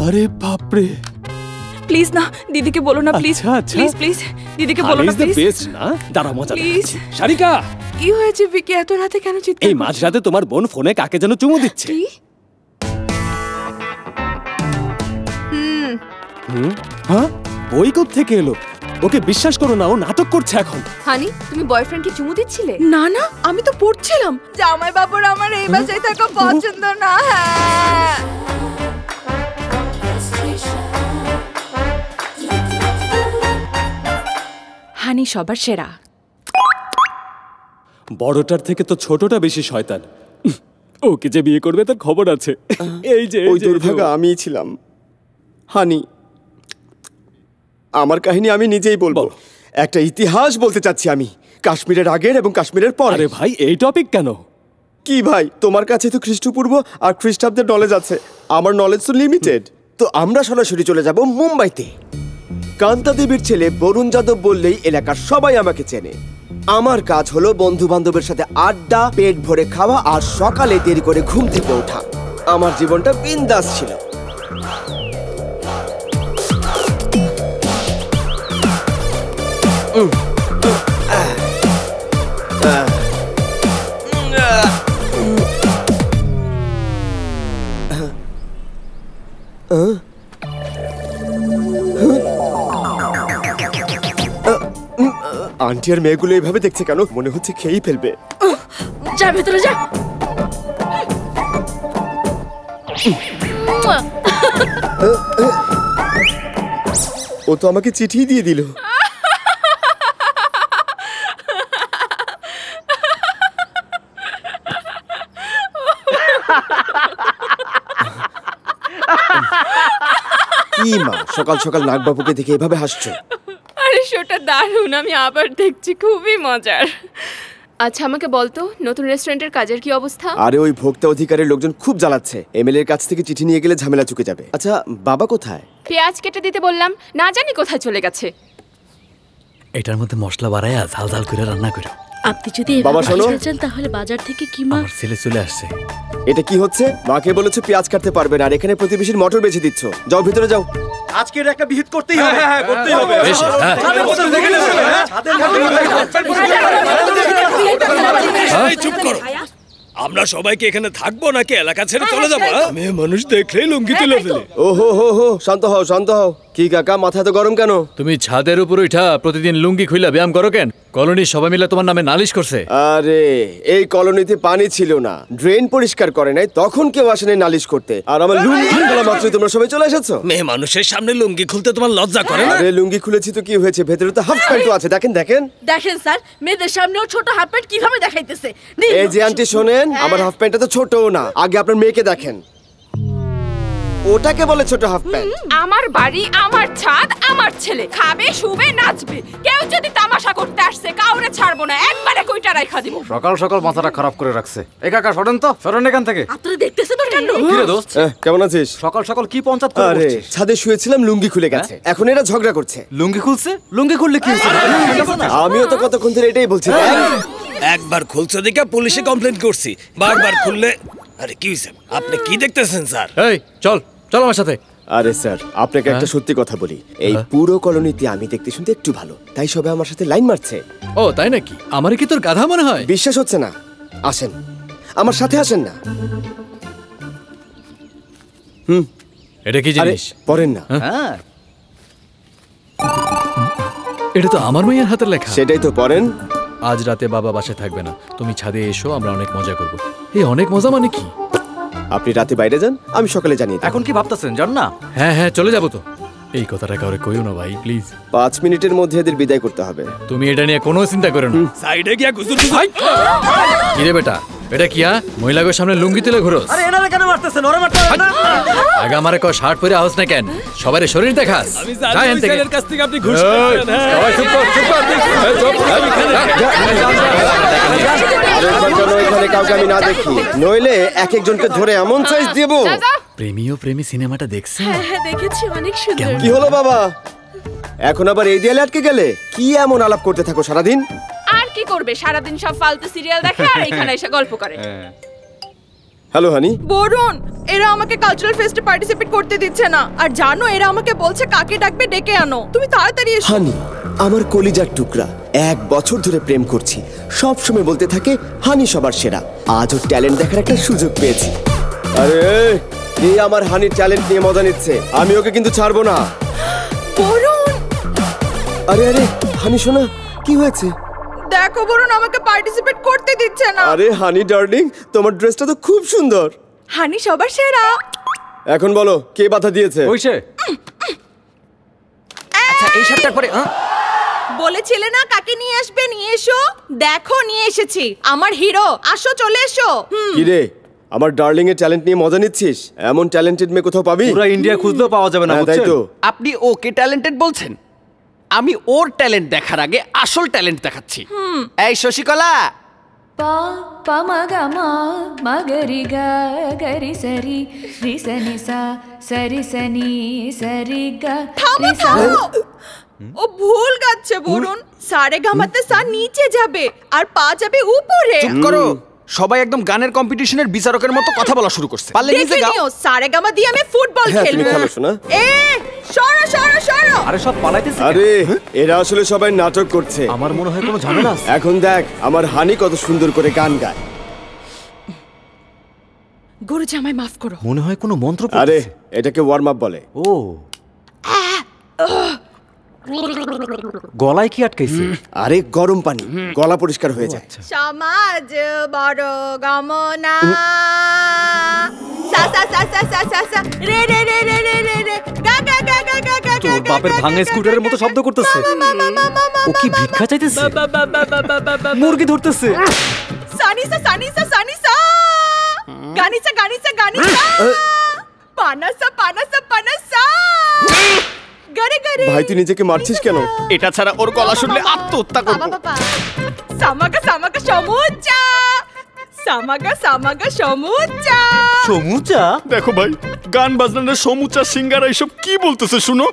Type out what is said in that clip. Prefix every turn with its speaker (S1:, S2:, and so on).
S1: আরে বাপরে,
S2: প্লিজ না, দিদিকে বলো না প্লিজ। প্লিজ প্লিজ দিদিকে বলো না প্লিজ।
S1: বেস্ট না, দাঁড়া মজা
S2: প্লিজ।
S1: সারিকা,
S2: কি হয়েছে ভিকি, এত রাতে কেন চিৎকার?
S1: এই মাঝরাতে তোমার বোন ফোনে কাকে যেন চুমু দিচ্ছে।
S2: কি?
S1: হ্যাঁ, বই কোথা থেকে এলো? ওকে বিশ্বাস করো না, ও নাটক করছে এখন।
S3: হানি, তুমি বয়ফ্রেন্ডকে চুমু দিচ্ছিলে?
S2: না না, আমি তো পড়ছিলাম। জামাই বাবুর আমার এই বাসায় থাকা পছন্দ না। হ্যাঁ, হানি সবার সেরা।
S1: বড়টার থেকে তো ছোটটা বেশি শয়তান। ওকে যে বিয়ে করবে তার খবর আছে। এই যে
S4: ওই দুর্ভাগা আমিই ছিলাম। হানি, আমার কাহিনী আমি নিজেই বলবো। একটা ইতিহাস বলতে চাচ্ছি আমি, কাশ্মীরের আগের এবং কাশ্মীরের পরে।
S1: আরে ভাই, এই টপিক কেন?
S4: কি ভাই, তোমার কাছে তো খ্রিস্টপূর্ব আর খ্রিস্টাব্দের নলেজ আছে, আমার নলেজ তো লিমিটেড। তো আমরা সরাসরি চলে যাব মুম্বাইতে। কান্তা দেবীর ছেলে বরুণ যাদব বললেই এলাকার সবাই আমাকে চেনে। আমার কাজ হলো বন্ধু বান্ধবের সাথে আড্ডা, পেট ভরে খাওয়া আর সকালে দেরি করে ঘুম থেকে ওঠা। আমার জীবনটা বিন্দাস ছিল। আন্টি আর মেয়েগুলো এইভাবে দেখছে কেন? মনে হচ্ছে খেয়েই ফেলবে।
S2: যা ভেতরে যা।
S4: ও তো আমাকে চিঠি দিয়ে দিল। কি মা, সকাল সকাল নাগবাবুকে দেখে এভাবে হাসছো?
S3: আরে শোটা দারুণ, আমি আবার দেখছি, খুবই মজার। আচ্ছা আমাকে বলতো, নতুন রেস্টুরেন্টের কাজের কি অবস্থা?
S4: আরে ওই ভোক্তা অধিকারের লোকজন খুব জ্বালাচ্ছে। এমএলএ এর কাছ থেকে চিঠি নিয়ে গেলে ঝামেলা চুকে যাবে। আচ্ছা বাবা কোথায়?
S3: পেঁয়াজ কেটে দিতে বললাম, না জানি কোথায় চলে গেছে।
S5: এটার মধ্যে মশলা বাড়ায়া ঝাল ঝাল করে রান্না করো।
S2: আপনি যদি
S4: বাবা শোনো,
S2: তাহলে বাজার থেকে কি মা?
S5: আমার ছেলে চলে আসছে।
S4: এটা কি হচ্ছে? মাকে বলেছো পেঁয়াজ কাটতে পারবে না, আর এখানে প্রতিবেশীর মটর বেচে দিচ্ছ। যাও ভিতরে যাও।
S6: আজকে একটা বিহিত করতেই হবে। হ্যাঁ করতেই হবে।
S1: চুপ করো। আমরা সবাইকে এখানে থাকবো নাকি এলাকা ছেড়ে চলে যাবো? মেয়ে মানুষ দেখলেই লুঙ্গি তুলে ফেলে।
S4: ও হো, শান্ত হও শান্ত হও। কি কাকা, মাথা তো গরম কেন?
S5: তুমি ছাদের উপর উঠা প্রতিদিন লুঙ্গি খুইলা ব্যায়াম করো কেন? কলোনির সবাই মিলে তোমার নামে নালিশ করছে।
S4: আরে এই কলোনিতে পানি ছিল না, ড্রেন পরিষ্কার করে নাই, তখন কেউ আসেনি নালিশ করতে। আর আমার লুঙ্গি খোলা মাত্রই তোমরা সবাই চলে এসেছো।
S1: মেয়ে মানুষের সামনে লুঙ্গি খুলতে তোমার লজ্জা করে না?
S4: আরে লুঙ্গি খুলেছি তো কি হয়েছে, ভেতরে তো হাফ প্যান্টও আছে। দেখেন দেখেন
S2: দেখেন স্যার, মেয়েদের সামনেও ছোট হাফ প্যান্ট কিভাবে দেখাইতেছে।
S4: এই যে আন্টি শোনেন, আমার হাফ প্যান্টটা তো ছোটও না। আগে আপনার মেয়েকে দেখেন, ওটাকে বলে ছোট হাফ প্যান্ট।
S3: আমার বাড়ি, আমার ছাদ, আমার ছেলে খাবে, শুবে, নাচবে। কেউ যদি তামাশা করতে আসছে, কাউরে ছাড়বো না, একবারে কইটা রাইখা দিব।
S6: সকাল সকাল মাথাটা খারাপ করে রাখছে। এই কাকা সরেন তো, সরেন এখান থেকে।
S2: আপনারা দেখতেছে তোর কাণ্ড।
S6: কি রে দোস্ত,
S4: কেমন আছিস?
S6: সকাল সকাল কি পঞ্চায়েত করে
S4: আরে
S6: বসছিস?
S4: ছাদে শুয়েছিলাম, লুঙ্গি খুলে গেছে, এখন এরা ঝগড়া করছে।
S6: লুঙ্গি খুলছে? লুঙ্গি খুললে কি হয়েছে?
S4: আমিও তো কতক্ষণ ধরে এটাই বলছি।
S1: একবার খুলছো দেখে পুলিশে কমপ্লেন করছি, বারবার খুললে। আরে কি হইছে? আপনি কি দেখতেছেন স্যার?
S5: এই চল চল আমার সাথে।
S4: আরে স্যার, আপনাকে একটা সত্যি কথা বলি, এই পুরো কলোনিতে আমি দেখতে শুনতে একটু ভালো, তাই সবাই আমার সাথে লাইন মারছে।
S5: ও তাই নাকি? আমার কি তোর গাধা মনে হয়?
S4: বিশ্বাস হচ্ছে না? আসেন আমার সাথে, আসেন না।
S5: এটা কি
S4: আরে
S5: জিনিস?
S4: পড়েন না।
S6: হ্যাঁ
S5: এটা তো আমার মেয়ের হাতের লেখা।
S4: সেটাই তো পড়েন।
S5: আজ রাতে বাবা বাসায় থাকবে না, তুমি ছাদে এসো, আমরা অনেক মজা করব। এই অনেক মজা মানে কি?
S4: আপনি রাতে বাইরে যান, আমি সকালে জানিয়ে দেব।
S6: এখন কি ভাবতেছেন জান না?
S5: হ্যাঁ হ্যাঁ চলে যাবো তো। এই কথাটা কাউরে কইও না ভাই প্লিজ।
S4: 5 মিনিটের মধ্যে এদের বিদায় করতে হবে।
S5: তুমি এটা নিয়ে কোনো চিন্তা করো না।
S1: সাইডে গিয়া গুজুর
S5: ভাই কি রে বেটা, এটা কি মহিলাদের সামনে লুঙ্গি তুলে ঘুরোস?
S6: আরে এনারে কেন মারতেছেন? ওরে মারতে হবে না।
S5: আগে আমারে কো শার্ট পরে আওস না কেন? সবার শরীর দেখাস।
S1: আমি জানি ওই ছেলের কাছ থেকে আপনি ঘুষ পেয়েছেন।
S5: সবাই চুপ কর, চুপ কর।
S4: এখানে কাউকে আমি না দেখি, নইলে এক একজনকে ধরে এমন সাইজ দেব।
S5: প্রেমীয় প্রেমী সিনেমাটা দেখছেন?
S2: হ্যাঁ দেখেছি, অনেক সুন্দর।
S4: কি হলো বাবা, এখন আবার এই দেয়ালে আটকে গেলে? কি এমন আলাপ করতে থাকো সারাদিন?
S3: আর কি করবে, সারাদিন সব ফালতু সিরিয়াল দেখে আর এখানে এসে গল্প করে।
S4: হ্যালো হানি।
S2: বরুণ, এরা আমাকে কালচারাল ফেস্টে পার্টিসিপেট করতে দিচ্ছে না। আর জানো এরা আমাকে বলছে কাকে ডাকবে ডেকে আনো। তুমি তাড়াতাড়ি এসো।
S4: হানি আমার কলিজার টুকরা, 1 বছর ধরে প্রেম করছি, সব সময় বলতে থাকে হানি সবার সেরা। আজ ওর ট্যালেন্ট দেখার একটা সুযোগ পেয়েছি। আরে এই আমার হানির ট্যালেন্ট নিয়ে মজা নিচ্ছে, আমি ওকে কিন্তু ছাড়বো না।
S2: বরুণ,
S4: আরে আরে হানি শোনা, কি হয়েছে?
S2: দেখো বরুণ আমাকে পার্টিসিপেট করতে দিচ্ছে না।
S4: আরে হানি ডার্লিং, তোমার ড্রেসটা তো খুব সুন্দর।
S2: হানি সবার সেরা।
S4: এখন বলো কে বাধা দিয়েছে?
S6: ওই সে।
S7: আচ্ছা এই সপ্তাহ পরে
S2: বলেছিলে না কাকে নিয়ে আসবে, নিয়ে এসো। দেখো নিয়ে এসেছি আমার হিরো, আসো চলে এসো।
S4: কি রে, আমার ডার্লিং এর ট্যালেন্ট নিয়ে মজা নিচ্ছিস? এমন ট্যালেন্টেড মেয়ে কোথাও পাবি?
S6: পুরো ইন্ডিয়া খুঁজলেও পাওয়া যাবে না,
S4: হ্যাঁ, তাই
S6: বুঝছেন?
S4: তো।
S7: আপনি ওকে ট্যালেন্টেড বলছেন, আমি ওর ট্যালেন্ট দেখার আগে আসল ট্যালেন্ট দেখাচ্ছি। এই শশিকলা,
S8: পা পা মা গা মা মা গরি গা গরি সরি রি সনি সা সরি সনি সরি গা
S2: থামো
S8: রি সা।
S2: থামো, ও ভুল গাচ্ছে বরুণ। সারে গামাতে সা নিচে যাবে আর পা যাবে উপরে।
S7: চুপ করো। সবাই একদম গানের কম্পিটিশনের বিচারকের মতো কথা বলা শুরু করছে। পারলে নিজে
S2: দেখে
S7: গাও।
S2: নিও, সারে গামা দিয়ে আমি ফুটবল
S4: হ্যাঁ, তুমি
S2: খেলবো।
S4: খেলো শোনা।
S2: এ সরো সরো সরো।
S6: আরে সব পালাইতেছে কেন?
S4: আরে এরা আসলে সবাই নাটক করছে।
S6: আমার মনে হয় কোনো ঝামেলা আছে।
S4: এখন দেখ আমার হানি কত সুন্দর করে গান গায়।
S2: গুরু জামাই মাফ করো।
S6: মনে হয় কোনো মন্ত্র
S4: আরে
S6: পড়তেছে।
S4: এটাকে ওয়ার্ম আপ বলে।
S6: ও গলায় কি আটকাইছে?
S4: আরে গরম পানি, গলা পরিষ্কার হয়ে যায়।
S2: সমাজ বড় গমনা সা সা সা সা সা সা সা রে রে রে রে রে রে রে গা গা গা গা গা গা
S6: তোর বাপের ভাঙা স্কুটারের মতো শব্দ করতেছে। ও কি ভিক্ষা চাইতেছে? মুরগি ধরতেছে।
S2: সানিসা সানিসা সানিসা গানিসা গানিসা গানিসা পানাসা পানাসা পানাসা গরে গরে।
S4: ভাই তুই নিজেকে মারছিস কেন?
S7: এটা ছাড়া ওর গলা শুনলে আত্মহত্যা করব।
S2: বাবা বাবা সামাগা সামাগা সমুচা সামাগা সামাগা সমুচা।
S6: সমুচা?
S7: দেখো ভাই, গান বাজনার সমুচা সিঙ্গারা এসব কি বলতেছে শুনো।